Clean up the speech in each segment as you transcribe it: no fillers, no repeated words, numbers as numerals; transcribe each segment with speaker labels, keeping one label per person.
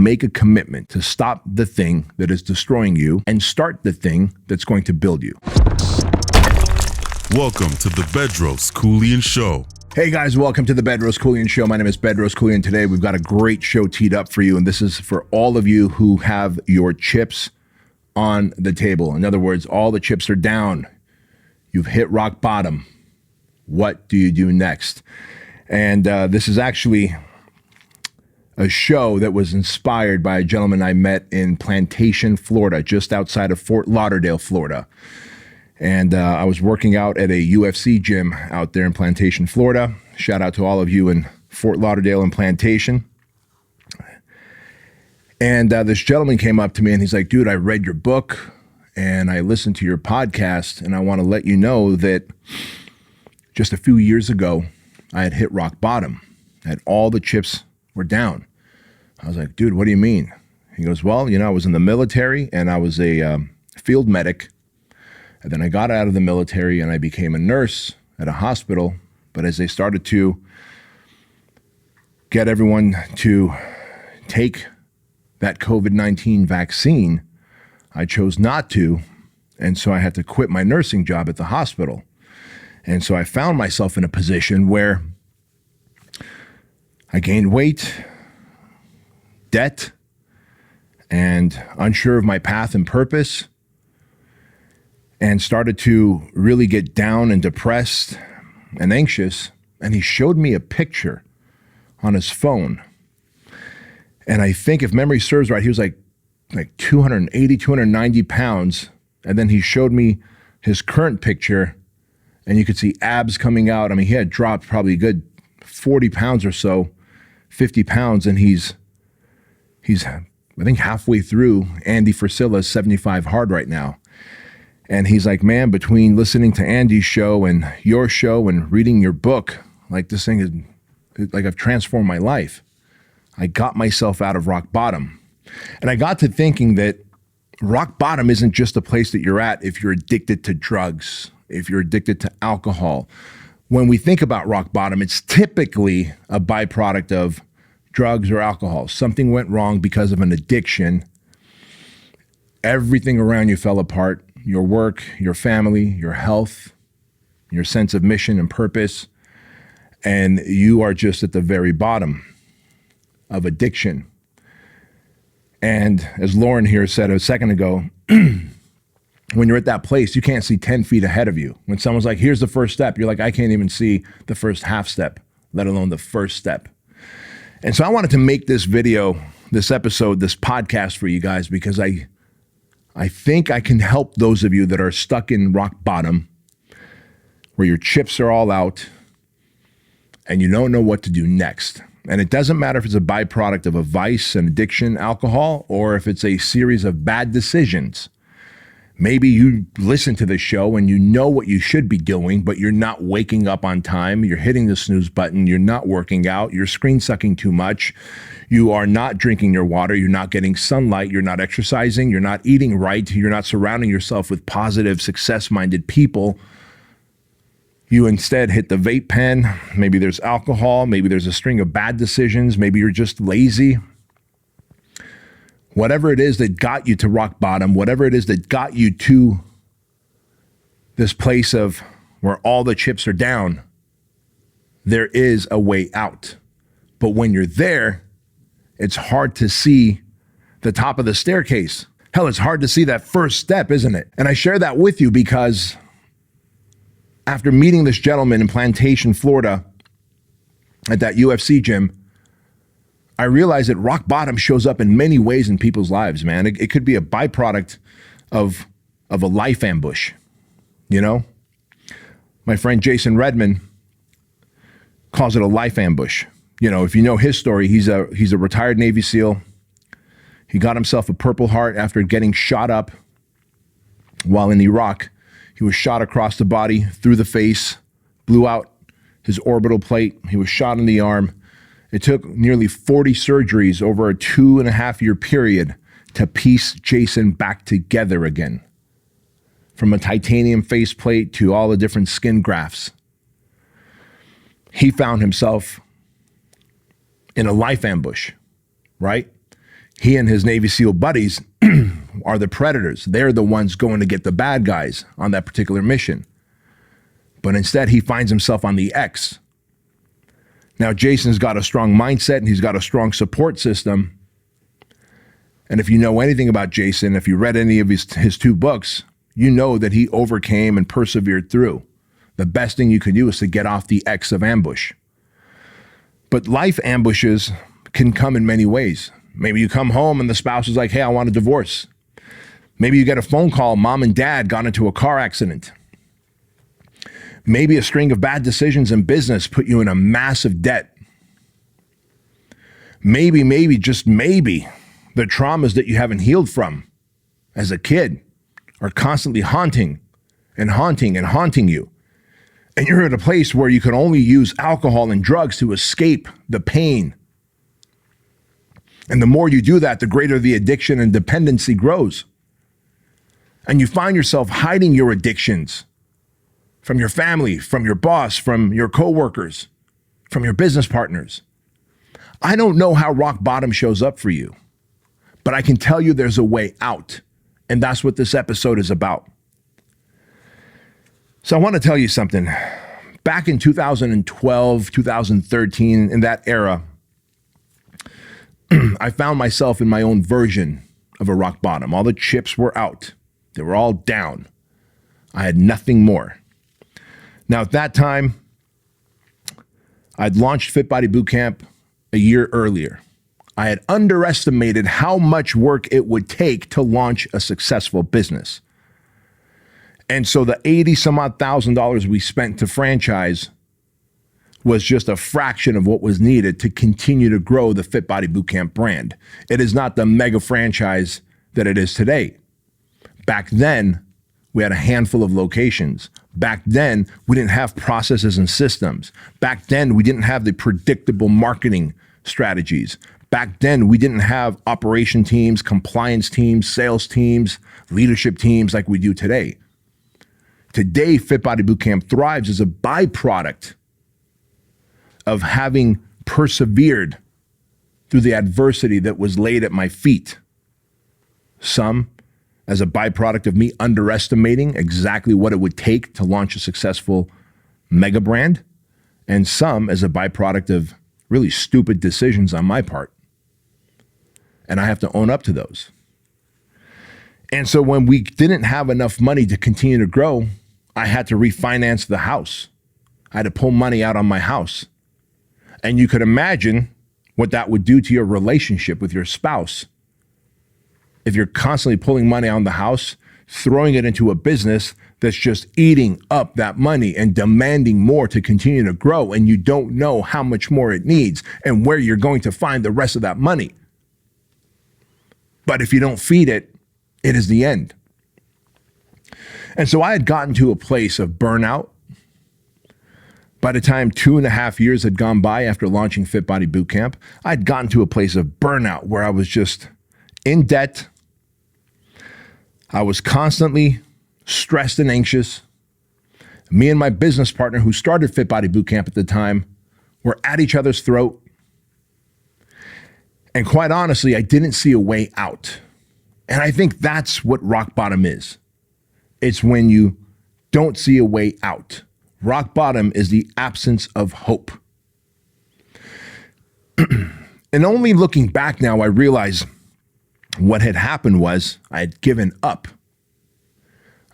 Speaker 1: make a commitment to stop the thing that is destroying you and start the thing that's going to build you.
Speaker 2: Welcome to the Bedros Keuilian Show.
Speaker 1: Hey guys, welcome to the Bedros Keuilian Show. My name is Bedros Keuilian. Today we've got a great show teed up for you, and this is for all of you who have your chips on the table. In other words, all the chips are down. You've hit rock bottom. What do you do next? And this is actually a show that was inspired by a gentleman I met in Plantation, Florida, just outside of Fort Lauderdale, Florida. And I was working out at a UFC gym out there in Plantation, Florida. Shout out to all of you in Fort Lauderdale and Plantation. And this gentleman came up to me and he's like, dude, I read your book and I listened to your podcast, and I want to let you know that just a few years ago, I had hit rock bottom, and all the chips were down. I was like, dude, what do you mean? He goes, well, you know, I was in the military and I was a field medic. And then I got out of the military and I became a nurse at a hospital. But as they started to get everyone to take that COVID-19 vaccine, I chose not to. And so I had to quit my nursing job at the hospital. And so I found myself in a position where I gained weight, debt, and unsure of my path and purpose, and started to really get down and depressed and anxious. And he showed me a picture on his phone. And I think if memory serves right, he was like 280, 290 pounds. And then he showed me his current picture, and you could see abs coming out. I mean, he had dropped probably a good 40 pounds or so, 50 pounds. And he's I think halfway through Andy Frisella's 75 Hard right now. And he's like, man, between listening to Andy's show and your show and reading your book, like this thing is like I've transformed my life. I got myself out of rock bottom. And I got to thinking that rock bottom isn't just a place that you're at if you're addicted to drugs, if you're addicted to alcohol. When we think about rock bottom, it's typically a byproduct of drugs or alcohol. Something went wrong because of an addiction. Everything around you fell apart. Your work, your family, your health, your sense of mission and purpose, and you are just at the very bottom of addiction. And as Lauren here said a second ago, when you're at that place, you can't see 10 feet ahead of you. When someone's like, here's the first step, you're like, I can't even see the first half step, let alone the first step. And so I wanted to make this video, this episode, this podcast for you guys, because I think I can help those of you that are stuck in rock bottom, where your chips are all out and you don't know what to do next. And it doesn't matter if it's a byproduct of a vice, an addiction, alcohol, or if it's a series of bad decisions. Maybe you listen to the show and you know what you should be doing, but you're not waking up on time. You're hitting the snooze button. You're not working out. You're screen sucking too much. You are not drinking your water. You're not getting sunlight. You're not exercising. You're not eating right. You're not surrounding yourself with positive, success-minded people. You instead hit the vape pen. Maybe there's alcohol. Maybe there's a string of bad decisions. Maybe you're just lazy. Whatever it is that got you to rock bottom, whatever it is that got you to this place of where all the chips are down, there is a way out. But when you're there, it's hard to see the top of the staircase. Hell, it's hard to see that first step, isn't it? And I share that with you because after meeting this gentleman in Plantation, Florida, at that UFC gym, I realized that rock bottom shows up in many ways in people's lives, man. It could be a byproduct of a life ambush, you know? My friend Jason Redman calls it a life ambush. You know, if you know his story, he's a retired Navy SEAL. He got himself a Purple Heart after getting shot up while in Iraq. He was shot across the body, through the face, blew out his orbital plate. He was shot in the arm. It took nearly 40 surgeries over a 2.5-year period to piece Jason back together again. From a titanium faceplate to all the different skin grafts. He found himself in a life ambush, right? He and his Navy SEAL buddies are the predators. They're the ones going to get the bad guys on that particular mission. But instead, he finds himself on the X. Now, Jason's got a strong mindset and he's got a strong support system. And if you know anything about Jason, if you read any of his 2 books, you know that he overcame and persevered through. The best thing you can do is to get off the X of ambush. But life ambushes can come in many ways. Maybe you come home and the spouse is like, hey, I want a divorce. Maybe you get a phone call, mom and dad got into a car accident. Maybe a string of bad decisions in business put you in a massive debt. Maybe, just maybe, the traumas that you haven't healed from as a kid are constantly haunting you. And you're at a place where you can only use alcohol and drugs to escape the pain. And the more you do that, the greater the addiction and dependency grows. And you find yourself hiding your addictions from your family, from your boss, from your coworkers, from your business partners. I don't know how rock bottom shows up for you, but I can tell you there's a way out. And that's what this episode is about. So I want to tell you something. Back in 2012, 2013, in that era, I found myself in my own version of a rock bottom. All the chips were out. They were all down. I had nothing more. Now, at that time, I'd launched Fit Body Bootcamp a year earlier. I had underestimated how much work it would take to launch a successful business. And so the $80,000 we spent to franchise was just a fraction of what was needed to continue to grow the Fit Body Bootcamp brand. It is not the mega franchise that it is today. Back then, we had a handful of locations. Back then, we didn't have processes and systems. Back then, we didn't have the predictable marketing strategies. Back then, we didn't have operation teams, compliance teams, sales teams, leadership teams like we do today. Today, Fit Body Bootcamp thrives as a byproduct of having persevered through the adversity that was laid at my feet. Some as a byproduct of me underestimating exactly what it would take to launch a successful mega brand, and some as a byproduct of really stupid decisions on my part. And I have to own up to those. And so when we didn't have enough money to continue to grow, I had to refinance the house. I had to pull money out on my house. And you could imagine what that would do to your relationship with your spouse. If you're constantly pulling money on the house, throwing it into a business that's just eating up that money and demanding more to continue to grow, and you don't know how much more it needs and where you're going to find the rest of that money. But if you don't feed it, it is the end. And so I had gotten to a place of burnout. By the time 2.5 years had gone by after launching Fit Body Bootcamp, I'd gotten to a place of burnout where I was just in debt. I was constantly stressed and anxious. Me and my business partner who started Fit Body Bootcamp at the time were at each other's throat. And quite honestly, I didn't see a way out. And I think that's what rock bottom is. It's when you don't see a way out. Rock bottom is the absence of hope. And only looking back now, I realize what had happened was I had given up.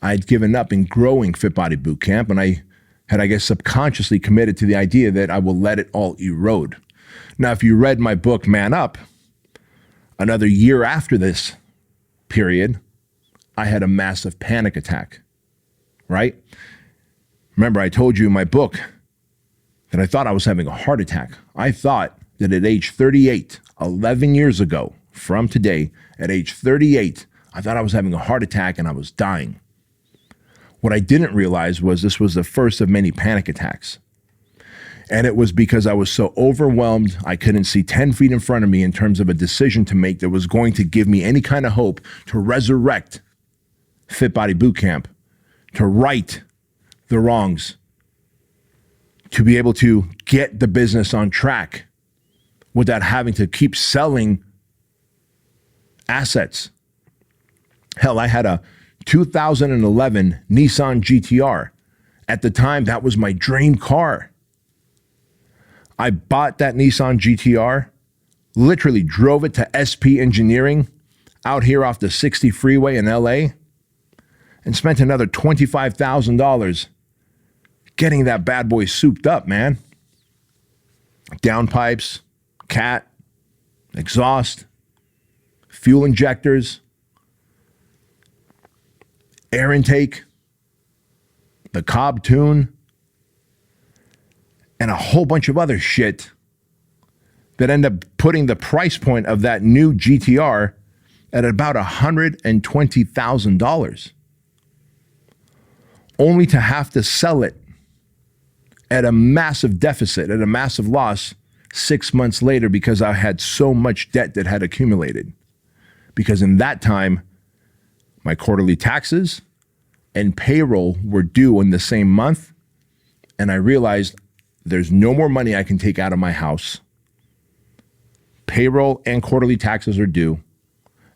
Speaker 1: I had given up in growing Fit Body Bootcamp, and I had, I guess, subconsciously committed to the idea that I will let it all erode. Now, if you read my book, Man Up, another year after this period, I had a massive panic attack, right? Remember, I told you in my book that I thought I was having a heart attack. I thought that at age 38, 11 years ago from today, at age 38, I thought I was having a heart attack and I was dying. What I didn't realize was this was the first of many panic attacks. And it was because I was so overwhelmed, I couldn't see 10 feet in front of me in terms of a decision to make that was going to give me any kind of hope to resurrect Fit Body Bootcamp, to right the wrongs, to be able to get the business on track without having to keep selling assets. Hell, I had a 2011 Nissan GTR. At the time, that was my dream car. I bought that Nissan GTR, literally drove it to SP Engineering out here off the 60 freeway in LA, and spent another $25,000 getting that bad boy souped up, man. Downpipes, cat, exhaust, fuel injectors, air intake, the Cobb tune, and a whole bunch of other shit that end up putting the price point of that new GTR at about $120,000, only to have to sell it at a massive deficit, at a massive loss 6 months later because I had so much debt that had accumulated. Because in that time, my quarterly taxes and payroll were due in the same month, and I realized there's no more money I can take out of my house. Payroll and quarterly taxes are due,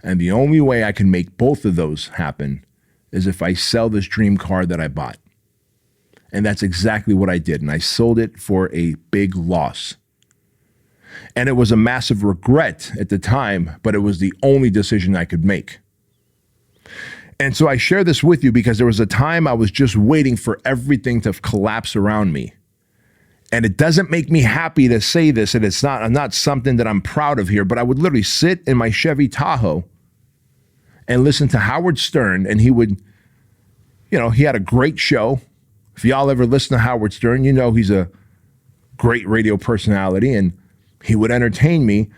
Speaker 1: and the only way I can make both of those happen is if I sell this dream car that I bought. And that's exactly what I did, and I sold it for a big loss. And it was a massive regret at the time, but it was the only decision I could make. And so I share this with you because there was a time I was just waiting for everything to collapse around me. And it doesn't make me happy to say this, and it's not something that I'm proud of here, but I would literally sit in my Chevy Tahoe and listen to Howard Stern, and he would, he had a great show. If y'all ever listen to Howard Stern, you know he's a great radio personality, and he would entertain me.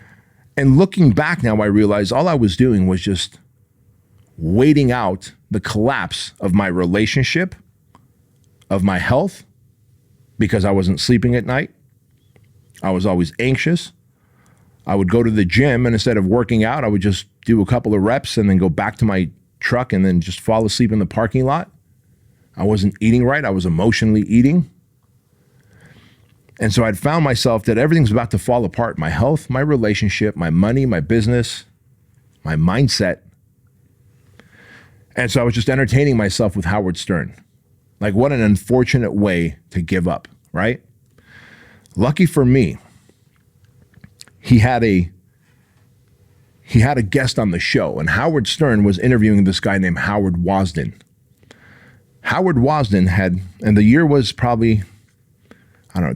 Speaker 1: And looking back now, I realized all I was doing was just waiting out the collapse of my relationship, of my health, because I wasn't sleeping at night. I was always anxious. I would go to the gym, and instead of working out, I would just do a couple of reps and then go back to my truck and then just fall asleep in the parking lot. I wasn't eating right. I was emotionally eating. And so I'd found myself that everything's about to fall apart. My health, my relationship, my money, my business, my mindset. And so I was just entertaining myself with Howard Stern. Like, what an unfortunate way to give up, right? Lucky for me, he had a guest on the show, and Howard Stern was interviewing this guy named Howard Wasden. Howard Wasden had, and the year was probably,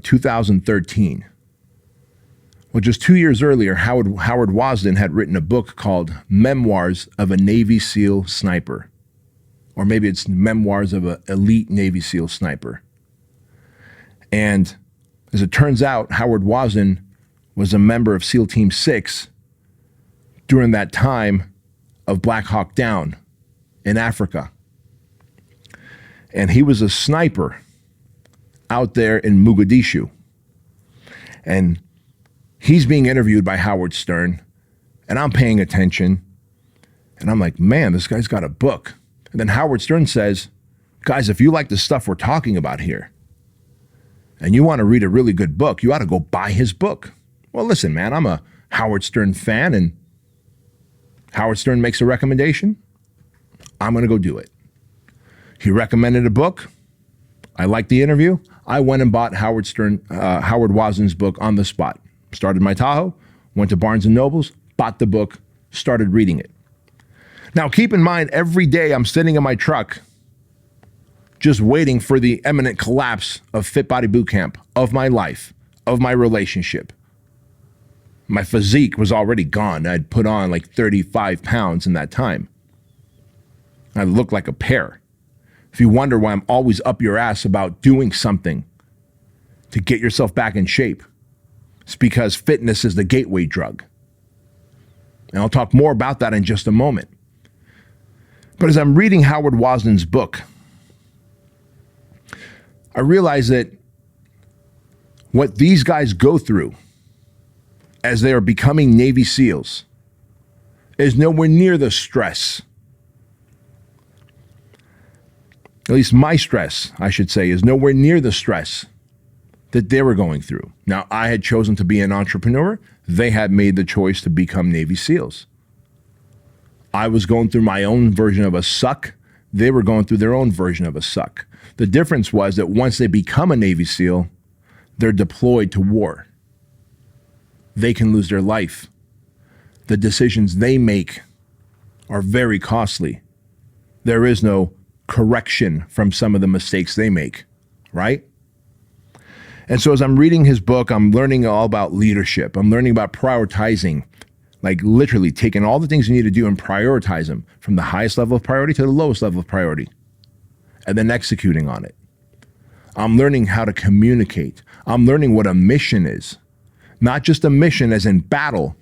Speaker 1: 2013. Well, just 2 years earlier, Howard Wasden had written a book called Memoirs of a Navy SEAL Sniper. Or maybe it's Memoirs of an Elite Navy SEAL Sniper. And as it turns out, Howard Wasden was a member of SEAL Team 6 during that time of Black Hawk Down in Africa. And he was a sniper out there in Mogadishu. And he's being interviewed by Howard Stern, and I'm paying attention. And I'm like, man, this guy's got a book. And then Howard Stern says, guys, if you like the stuff we're talking about here, and you want to read a really good book, you ought to go buy his book. Well, listen, man, I'm a Howard Stern fan, and Howard Stern makes a recommendation. I'm going to go do it. He recommended a book. I liked the interview. I went and bought Howard Wasden's book on the spot. Started my Tahoe, went to Barnes & Noble's, bought the book, started reading it. Now, keep in mind, every day I'm sitting in my truck just waiting for the imminent collapse of Fit Body Boot Camp, of my life, of my relationship. My physique was already gone. I'd put on like 35 pounds in that time. I looked like a pear. If you wonder why I'm always up your ass about doing something to get yourself back in shape, it's because fitness is the gateway drug. And I'll talk more about that in just a moment. But as I'm reading Howard Wasden's book, I realize that what these guys go through as they are becoming Navy SEALs is nowhere near the stress. At least my stress, I should say, is nowhere near the stress that they were going through. Now, I had chosen to be an entrepreneur. They had made the choice to become Navy SEALs. I was going through my own version of a suck. They were going through their own version of a suck. The difference was that once they become a Navy SEAL, they're deployed to war. They can lose their life. The decisions they make are very costly. There is no correction from some of the mistakes they make, right? And so as I'm reading his book, I'm learning all about leadership. I'm learning about prioritizing, like literally taking all the things you need to do and prioritize them from the highest level of priority to the lowest level of priority, and then executing on it. I'm learning how to communicate. I'm learning what a mission is. Not just a mission as in battle,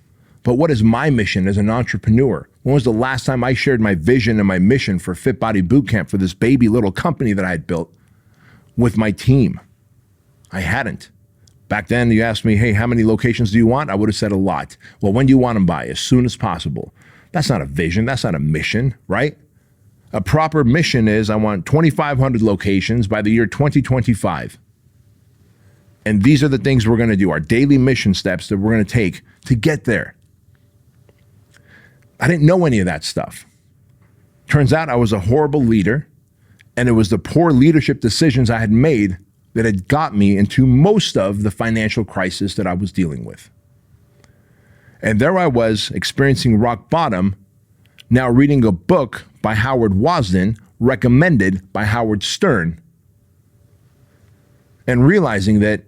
Speaker 1: but what is my mission as an entrepreneur? When was the last time I shared my vision and my mission for Fit Body Bootcamp, for this baby little company that I had built, with my team? I hadn't. Back then, you asked me, hey, how many locations do you want? I would have said a lot. Well, when do you want them by? As soon as possible. That's not a vision. That's not a mission, right? A proper mission is I want 2,500 locations by the year 2025. And these are the things we're going to do, our daily mission steps that we're going to take to get there. I didn't know any of that stuff. Turns out I was a horrible leader, and it was the poor leadership decisions I had made that had got me into most of the financial crisis that I was dealing with. And there I was experiencing rock bottom, now reading a book by Howard Wasden, recommended by Howard Stern, and realizing that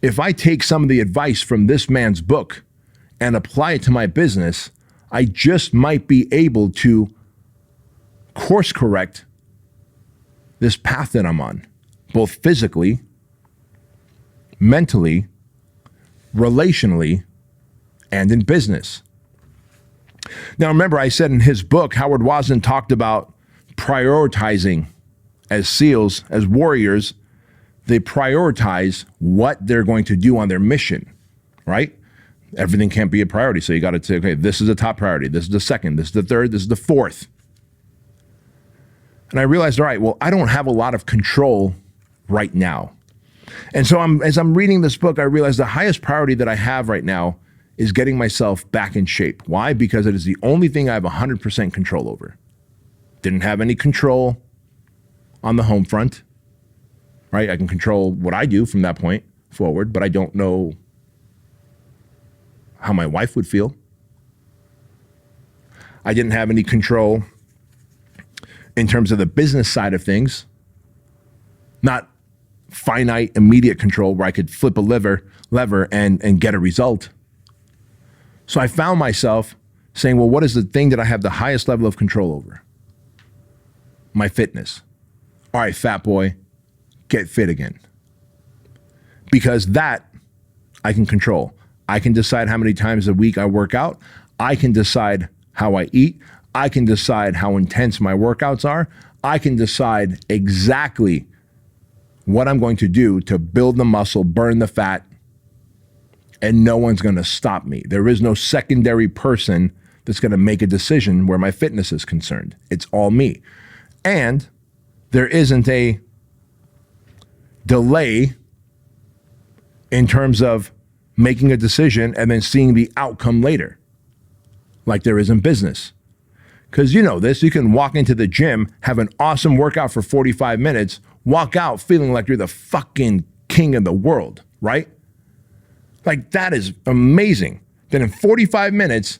Speaker 1: if I take some of the advice from this man's book and apply it to my business, I just might be able to course correct this path that I'm on, both physically, mentally, relationally, and in business. Now, remember, I said in his book, Howard Wasden talked about prioritizing as SEALs, as warriors. They prioritize what they're going to do on their mission, right? Everything can't be a priority. So you got to say, okay, this is the top priority. This is the second. This is the third. This is the fourth. And I realized, all right, well, I don't have a lot of control right now. And so as I'm reading this book, I realized the highest priority that I have right now is getting myself back in shape. Why? Because it is the only thing I have 100% control over. Didn't have any control on the home front, right? I can control what I do from that point forward, but I don't know how my wife would feel. I didn't have any control in terms of the business side of things. Not finite, immediate control where I could flip a lever and get a result. So I found myself saying, well, what is the thing that I have the highest level of control over? My fitness. All right, fat boy, get fit again. Because that I can control. I can decide how many times a week I work out. I can decide how I eat. I can decide how intense my workouts are. I can decide exactly what I'm going to do to build the muscle, burn the fat, and no one's going to stop me. There is no secondary person that's going to make a decision where my fitness is concerned. It's all me. And there isn't a delay in terms of making a decision and then seeing the outcome later, like there is in business. Because you know this, you can walk into the gym, have an awesome workout for 45 minutes, walk out feeling like you're the fucking king of the world, right? Like that is amazing. Then in 45 minutes,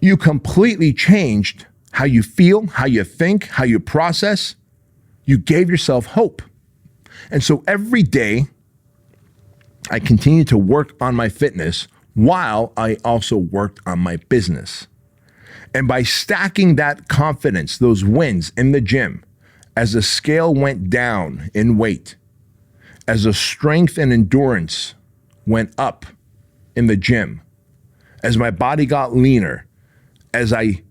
Speaker 1: you completely changed how you feel, how you think, how you process. You gave yourself hope. And so every day, I continue to work on my fitness while I also worked on my business. And by stacking that confidence, those wins in the gym, as the scale went down in weight, as the strength and endurance went up in the gym, as my body got leaner, as I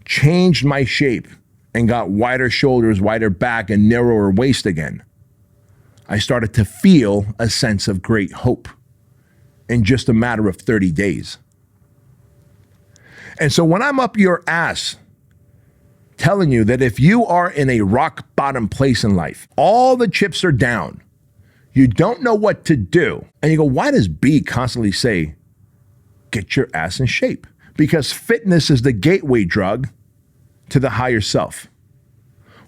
Speaker 1: changed my shape and got wider shoulders, wider back, and narrower waist again, I started to feel a sense of great hope in just a matter of 30 days. And so when I'm up your ass telling you that if you are in a rock bottom place in life, all the chips are down, you don't know what to do, and you go, why does B constantly say, get your ass in shape? because fitness is the gateway drug to the higher self.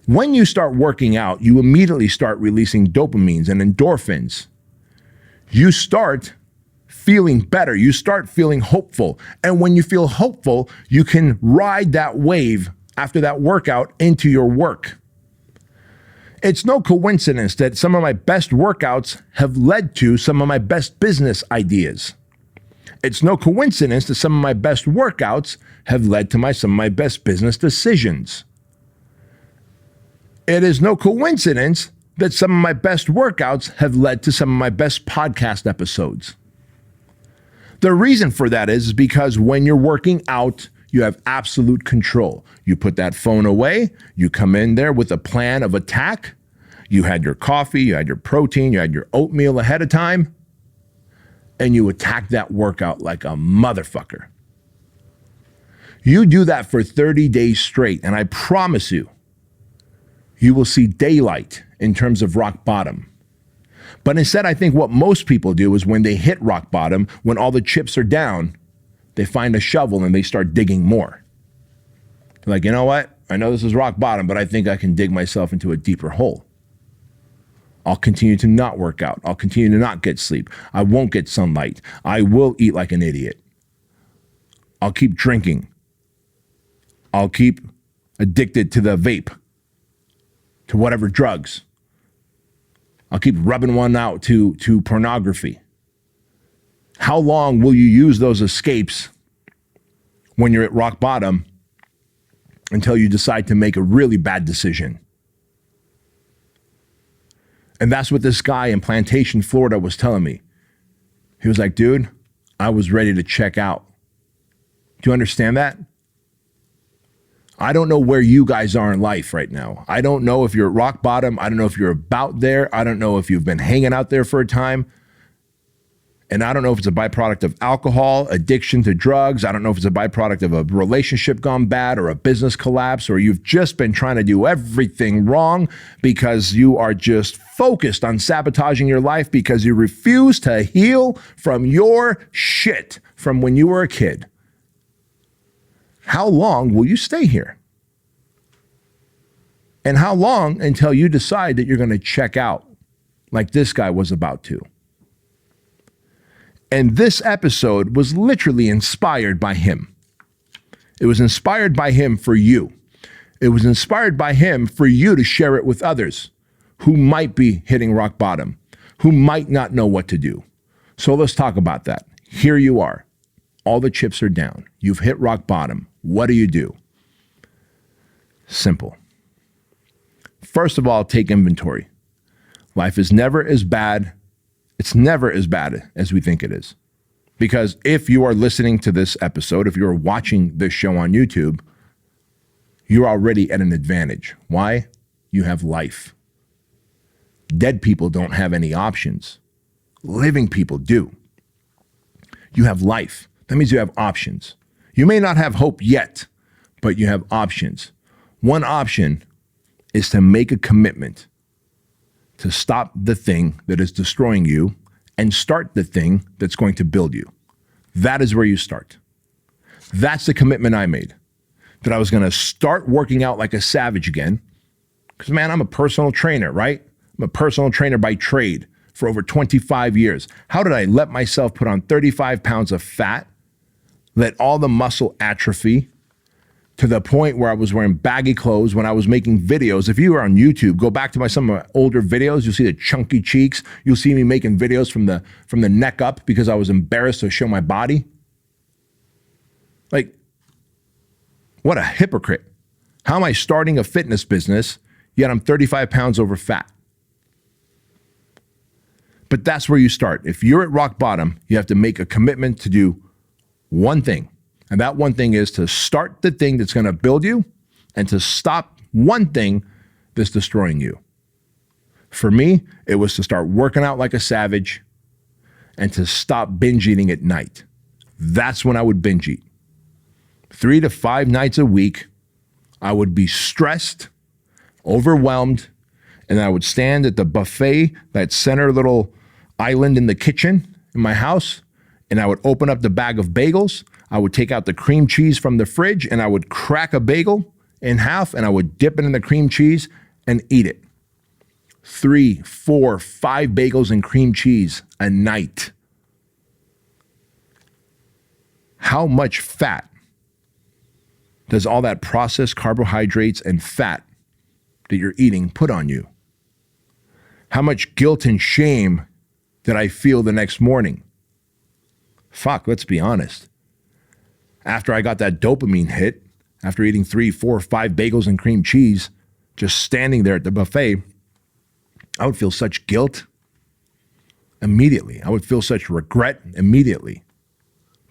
Speaker 1: When you start working out, you immediately start releasing dopamines and endorphins. You start feeling better. You start feeling hopeful. And when you feel hopeful, you can ride that wave after that workout into your work. It's no coincidence that some of my best workouts have led to some of my best business ideas. It's no coincidence that some of my best workouts have led to some of my best business decisions. It is no coincidence that some of my best workouts have led to some of my best podcast episodes. The reason for that is because when you're working out, you have absolute control. You put that phone away, you come in there with a plan of attack. You had your coffee, you had your protein, you had your oatmeal ahead of time, and you attack that workout like a motherfucker. You do that for 30 days straight, and I promise you, you will see daylight in terms of rock bottom. But instead, I think what most people do is when they hit rock bottom, when all the chips are down, they find a shovel and they start digging more. They're like, you know what? I know this is rock bottom, but I think I can dig myself into a deeper hole. I'll continue to not work out. I'll continue to not get sleep. I won't get sunlight. I will eat like an idiot. I'll keep drinking. I'll keep addicted to the vape, to whatever drugs. I'll keep rubbing one out to pornography. How long will you use those escapes when you're at rock bottom until you decide to make a really bad decision? And that's what this guy in Plantation, Florida was telling me. He was like, dude, I was ready to check out. Do you understand that? I don't know where you guys are in life right now. I don't know if you're at rock bottom. I don't know if you're about there. I don't know if you've been hanging out there for a time. And I don't know if it's a byproduct of alcohol, addiction to drugs. I don't know if it's a byproduct of a relationship gone bad or a business collapse, or you've just been trying to do everything wrong because you are just focused on sabotaging your life because you refuse to heal from your shit from when you were a kid. How long will you stay here? And how long until you decide that you're going to check out like this guy was about to? And this episode was literally inspired by him. It was inspired by him for you. It was inspired by him for you to share it with others who might be hitting rock bottom, who might not know what to do. So let's talk about that. Here you are. All the chips are down. You've hit rock bottom. What do you do? Simple. First of all, take inventory. Life is never as bad. It's never as bad as we think it is. Because if you are listening to this episode, if you're watching this show on YouTube, you're already at an advantage. Why? You have life. Dead people don't have any options. Living people do. You have life. That means you have options. You may not have hope yet, but you have options. One option is to make a commitment to stop the thing that is destroying you and start the thing that's going to build you. That is where you start. That's the commitment I made, that I was going to start working out like a savage again. Because, man, I'm a personal trainer, right? I'm a personal trainer by trade for over 25 years. How did I let myself put on 35 pounds of fat, let all the muscle atrophy, to the point where I was wearing baggy clothes when I was making videos? If you are on YouTube, go back to some of my older videos. You'll see the chunky cheeks. You'll see me making videos from the neck up because I was embarrassed to show my body. Like, what a hypocrite. How am I starting a fitness business, yet I'm 35 pounds over fat? But that's where you start. If you're at rock bottom, you have to make a commitment to do one thing. And that one thing is to start the thing that's going to build you and to stop one thing that's destroying you. For me, it was to start working out like a savage and to stop binge eating at night. That's when I would binge eat. 3 to 5 nights a week, I would be stressed, overwhelmed, and I would stand at the buffet, that center little island in the kitchen in my house, and I would open up the bag of bagels. I would take out the cream cheese from the fridge and I would crack a bagel in half and I would dip it in the cream cheese and eat it. 3, 4, 5 bagels and cream cheese a night. How much fat does all that processed carbohydrates and fat that you're eating put on you? How much guilt and shame did I feel the next morning? Fuck, let's be honest. After I got that dopamine hit, after eating 3, 4, 5 bagels and cream cheese, just standing there at the buffet, I would feel such guilt immediately. I would feel such regret immediately.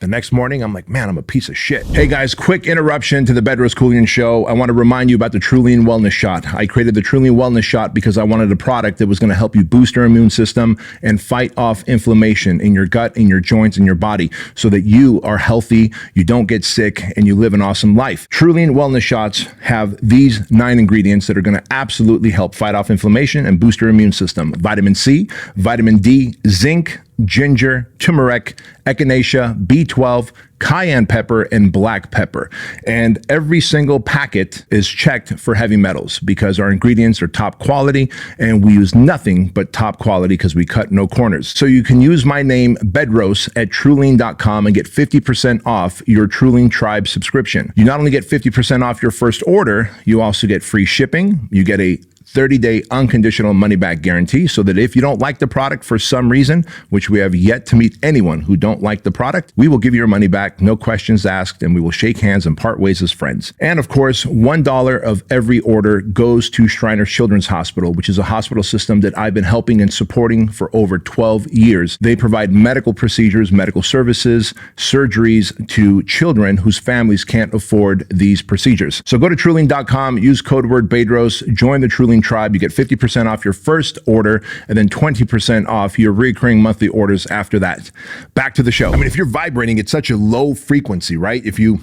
Speaker 1: The next morning, I'm like, man, I'm a piece of shit. Hey guys, quick interruption to the Bedros Keuilian Show. I want to remind you about the Keuilian Wellness Shot. I created the Keuilian Wellness Shot because I wanted a product that was going to help you boost your immune system and fight off inflammation in your gut, in your joints, in your body, so that you are healthy, you don't get sick, and you live an awesome life. Keuilian Wellness Shots have these 9 ingredients that are going to absolutely help fight off inflammation and boost your immune system. Vitamin C, vitamin D, zinc, ginger, turmeric, echinacea, B12, cayenne pepper, and black pepper. And every single packet is checked for heavy metals because our ingredients are top quality and we use nothing but top quality because we cut no corners. So you can use my name, Bedros, at Keuilian.com and get 50% off your Keuilian Tribe subscription. You not only get 50% off your first order, you also get free shipping. You get a 30-day unconditional money-back guarantee, so that if you don't like the product for some reason, which we have yet to meet anyone who don't like the product, we will give you your money back, no questions asked, and we will shake hands and part ways as friends. And of course, $1 of every order goes to Shriners Children's Hospital, which is a hospital system that I've been helping and supporting for over 12 years. They provide medical procedures, medical services, surgeries to children whose families can't afford these procedures. So go to Keuilian.com, use code word Bedros, join the Keuilian Tribe. You get 50% off your first order and then 20% off your recurring monthly orders after that. Back to the show. I mean, if you're vibrating at such a low frequency, right? If you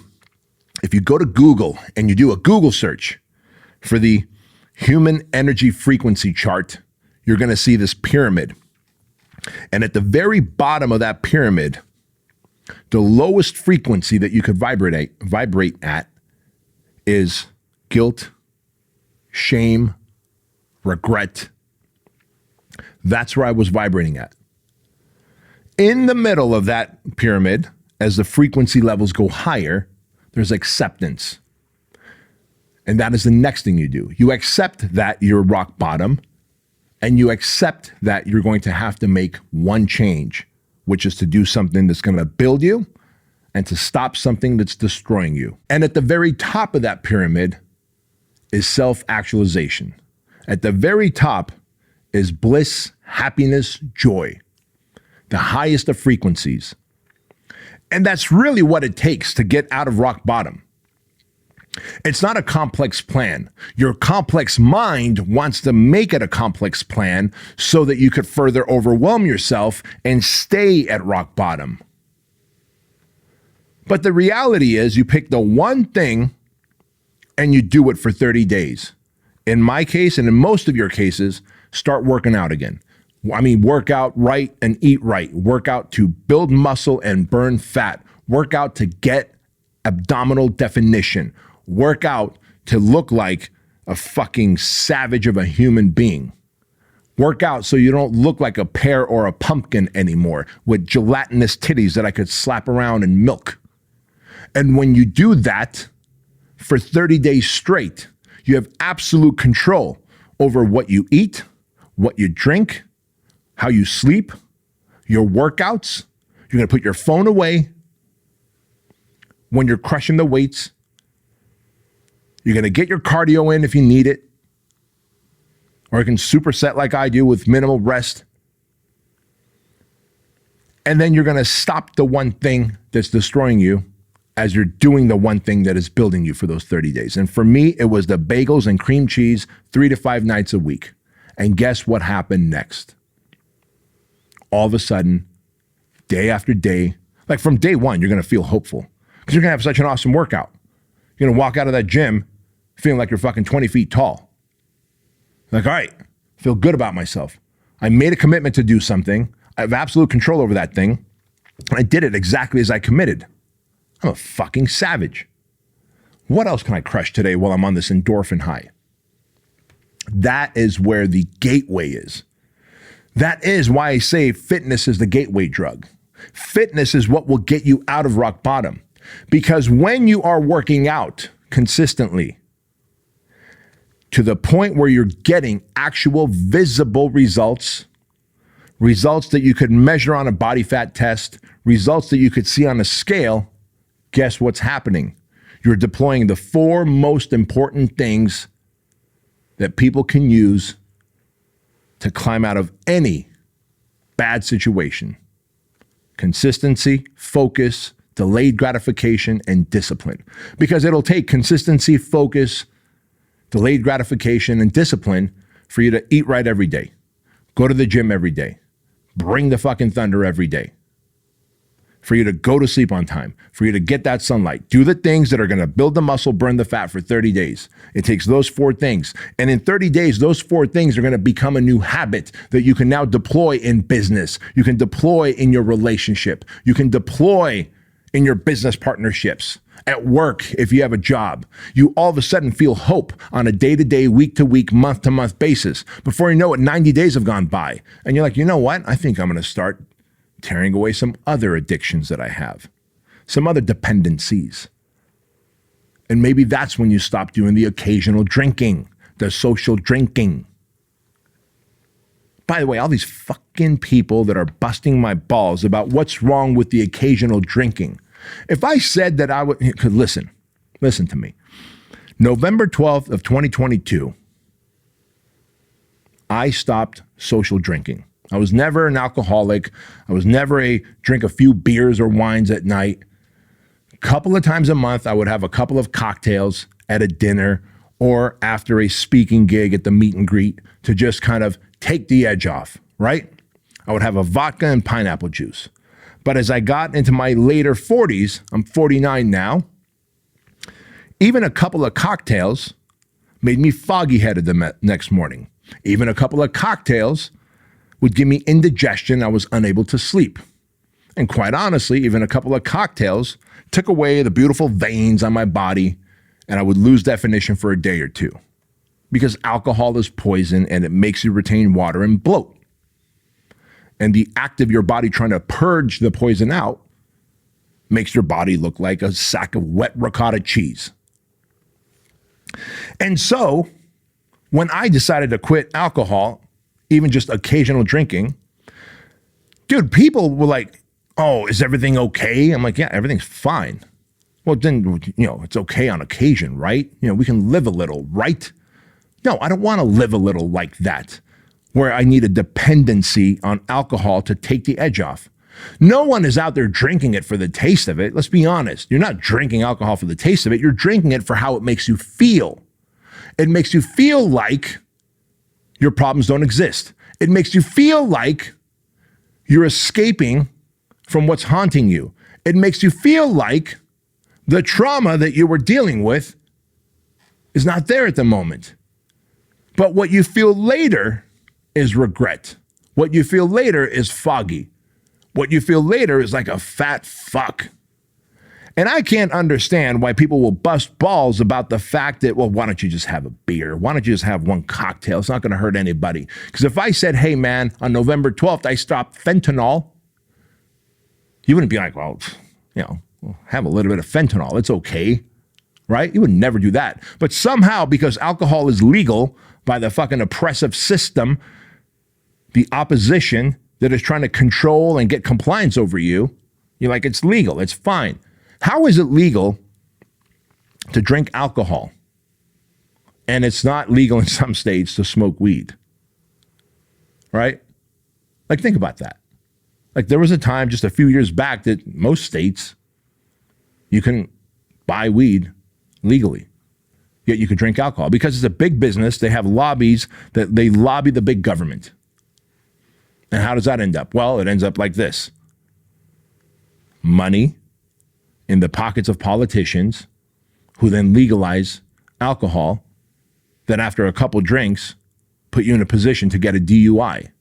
Speaker 1: go to Google and you do a Google search for the human energy frequency chart, you're going to see this pyramid. And at the very bottom of that pyramid, the lowest frequency that you could vibrate at is guilt, shame, regret. That's where I was vibrating at. In the middle of that pyramid, as the frequency levels go higher, there's acceptance. And that is the next thing you do. You accept that you're rock bottom, and you accept that you're going to have to make one change, which is to do something that's going to build you and to stop something that's destroying you. And at the very top of that pyramid is self-actualization. At the very top is bliss, happiness, joy, the highest of frequencies. And that's really what it takes to get out of rock bottom. It's not a complex plan. Your complex mind wants to make it a complex plan so that you could further overwhelm yourself and stay at rock bottom. But the reality is you pick the one thing and you do it for 30 days. In my case, and in most of your cases, start working out again. I mean, work out right and eat right. Work out to build muscle and burn fat. Work out to get abdominal definition. Work out to look like a fucking savage of a human being. Work out so you don't look like a pear or a pumpkin anymore with gelatinous titties that I could slap around and milk. And when you do that for 30 days straight, you have absolute control over what you eat, what you drink, how you sleep, your workouts. You're going to put your phone away when you're crushing the weights. You're going to get your cardio in if you need it. Or you can superset like I do with minimal rest. And then you're going to stop the one thing that's destroying you as you're doing the one thing that is building you for those 30 days. And for me, it was the bagels and cream cheese 3 to 5 nights a week. And guess what happened next? All of a sudden, day after day, like from day one, you're going to feel hopeful because you're going to have such an awesome workout. You're going to walk out of that gym feeling like you're fucking 20 feet tall. Like, all right, feel good about myself. I made a commitment to do something. I have absolute control over that thing. And I did it exactly as I committed. I'm a fucking savage. What else can I crush today while I'm on this endorphin high? That is where the gateway is. That is why I say fitness is the gateway drug. Fitness is what will get you out of rock bottom. Because when you are working out consistently to the point where you're getting actual visible results that you could measure on a body fat test, results that you could see on a scale, guess what's happening? You're deploying the 4 most important things that people can use to climb out of any bad situation. Consistency, focus, delayed gratification, and discipline. Because it'll take consistency, focus, delayed gratification, and discipline for you to eat right every day. Go to the gym every day. Bring the fucking thunder every day. For you to go to sleep on time, for you to get that sunlight. Do the things that are going to build the muscle, burn the fat for 30 days. It takes those 4 things. And in 30 days, those 4 things are going to become a new habit that you can now deploy in business. You can deploy in your relationship. You can deploy in your business partnerships. At work, if you have a job, you all of a sudden feel hope on a day-to-day, week-to-week, month-to-month basis. Before you know it, 90 days have gone by. And you're like, you know what? I think I'm going to start tearing away some other addictions that I have, some other dependencies. And maybe that's when you stop doing the occasional drinking, the social drinking. By the way, all these fucking people that are busting my balls about what's wrong with the occasional drinking. If I said that I would, listen to me. November 12th of 2022, I stopped social drinking. I was never an alcoholic. I was never drink a few beers or wines at night. A couple of times a month, I would have a couple of cocktails at a dinner or after a speaking gig at the meet and greet to just kind of take the edge off, right? I would have a vodka and pineapple juice. But as I got into my later 40s, I'm 49 now, even a couple of cocktails made me foggy-headed the next morning. Even a couple of cocktails would give me indigestion. I was unable to sleep. And quite honestly, even a couple of cocktails took away the beautiful veins on my body, and I would lose definition for a day or two. Because alcohol is poison, and it makes you retain water and bloat. And the act of your body trying to purge the poison out makes your body look like a sack of wet ricotta cheese. And so, when I decided to quit alcohol, even just occasional drinking, dude, people were like, oh, is everything okay? I'm like, yeah, everything's fine. Well, then, it's okay on occasion, right? We can live a little, right? No, I don't want to live a little like that, where I need a dependency on alcohol to take the edge off. No one is out there drinking it for the taste of it. Let's be honest. You're not drinking alcohol for the taste of it. You're drinking it for how it makes you feel. It makes you feel like your problems don't exist. It makes you feel like you're escaping from what's haunting you. It makes you feel like the trauma that you were dealing with is not there at the moment. But what you feel later is regret. What you feel later is foggy. What you feel later is like a fat fuck. And I can't understand why people will bust balls about the fact that, well, why don't you just have a beer? Why don't you just have one cocktail? It's not going to hurt anybody. Because if I said, hey, man, on November 12th, I stopped fentanyl, you wouldn't be like, well, have a little bit of fentanyl. It's okay, right? You would never do that. But somehow, because alcohol is legal by the fucking oppressive system, the opposition that is trying to control and get compliance over you, you're like, it's legal, it's fine. How is it legal to drink alcohol and it's not legal in some states to smoke weed? Right? Like, think about that. Like, there was a time just a few years back that most states, you can buy weed legally, yet you could drink alcohol. Because it's a big business, they have lobbies that they lobby the big government. And how does that end up? Well, it ends up like this. Money in the pockets of politicians who then legalize alcohol that after a couple drinks put you in a position to get a DUI,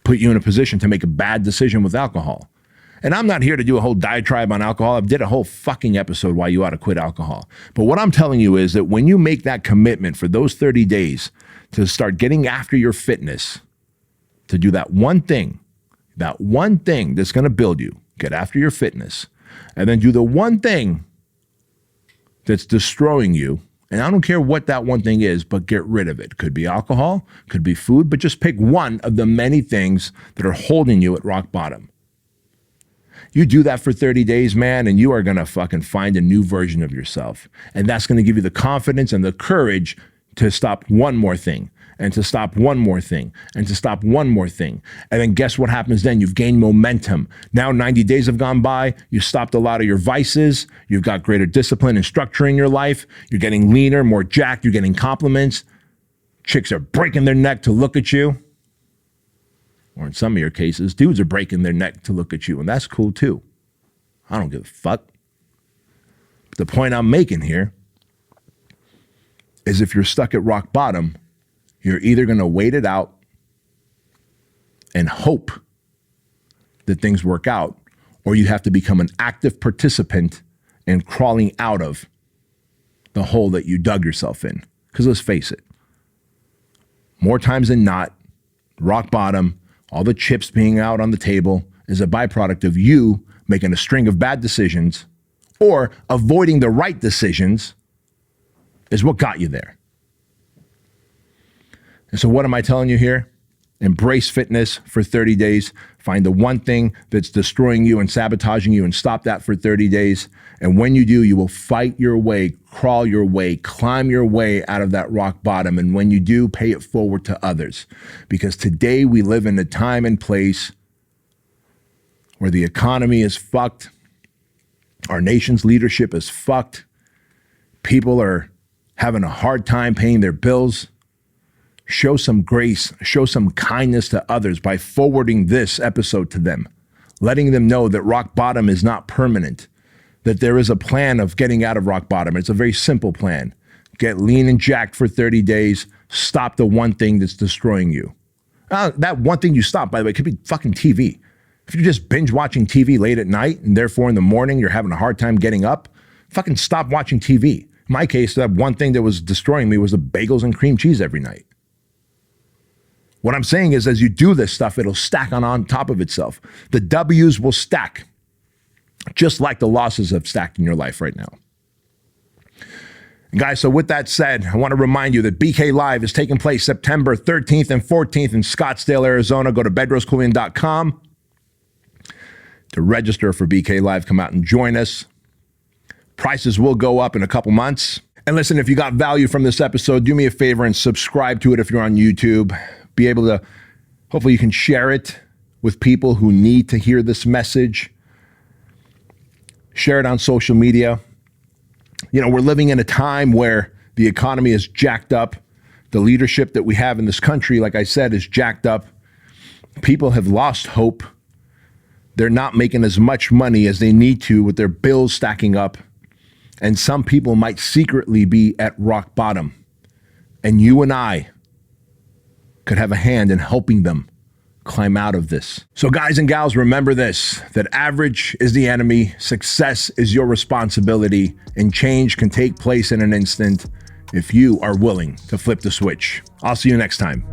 Speaker 1: put you in a position to make a bad decision with alcohol. And I'm not here to do a whole diatribe on alcohol. I did a whole fucking episode why you ought to quit alcohol. But what I'm telling you is that when you make that commitment for those 30 days to start getting after your fitness, to do that one thing that's going to build you, get after your fitness, and then do the one thing that's destroying you. And I don't care what that one thing is, but get rid of it. Could be alcohol, could be food, but just pick one of the many things that are holding you at rock bottom. You do that for 30 days, man, and you are going to fucking find a new version of yourself. And that's going to give you the confidence and the courage to stop one more thing, and to stop one more thing, and to stop one more thing. And then guess what happens then? You've gained momentum. Now 90 days have gone by. You stopped a lot of your vices. You've got greater discipline and structure in your life. You're getting leaner, more jacked. You're getting compliments. Chicks are breaking their neck to look at you. Or in some of your cases, dudes are breaking their neck to look at you, and that's cool too. I don't give a fuck. But the point I'm making here is if you're stuck at rock bottom, you're either going to wait it out and hope that things work out, or you have to become an active participant in crawling out of the hole that you dug yourself in. Because let's face it, more times than not, rock bottom, all the chips being out on the table is a byproduct of you making a string of bad decisions, or avoiding the right decisions is what got you there. And so what am I telling you here? Embrace fitness for 30 days. Find the one thing that's destroying you and sabotaging you and stop that for 30 days. And when you do, you will fight your way, crawl your way, climb your way out of that rock bottom. And when you do, pay it forward to others. Because today we live in a time and place where the economy is fucked. Our nation's leadership is fucked. People are having a hard time paying their bills. Show some grace, show some kindness to others by forwarding this episode to them, letting them know that rock bottom is not permanent, that there is a plan of getting out of rock bottom. It's a very simple plan. Get lean and jacked for 30 days, stop the one thing that's destroying you. That one thing you stop, by the way, could be fucking TV. If you're just binge watching TV late at night and therefore in the morning you're having a hard time getting up, fucking stop watching TV. In my case, that one thing that was destroying me was the bagels and cream cheese every night. What I'm saying is, as you do this stuff, it'll stack on top of itself. The W's will stack, just like the losses have stacked in your life right now. And guys, so with that said, I want to remind you that BK Live is taking place September 13th and 14th in Scottsdale, Arizona. Go to bedroskeuilian.com to register for BK Live. Come out and join us. Prices will go up in a couple months. And listen, if you got value from this episode, do me a favor and subscribe to it if you're on YouTube. Be able to, hopefully you can share it with people who need to hear this message. Share it on social media. You know, we're living in a time where the economy is jacked up. The leadership that we have in this country, like I said, is jacked up. People have lost hope. They're not making as much money as they need to with their bills stacking up. And some people might secretly be at rock bottom. And you and I could have a hand in helping them climb out of this. So guys and gals, remember this, that average is the enemy, success is your responsibility, and change can take place in an instant if you are willing to flip the switch. I'll see you next time.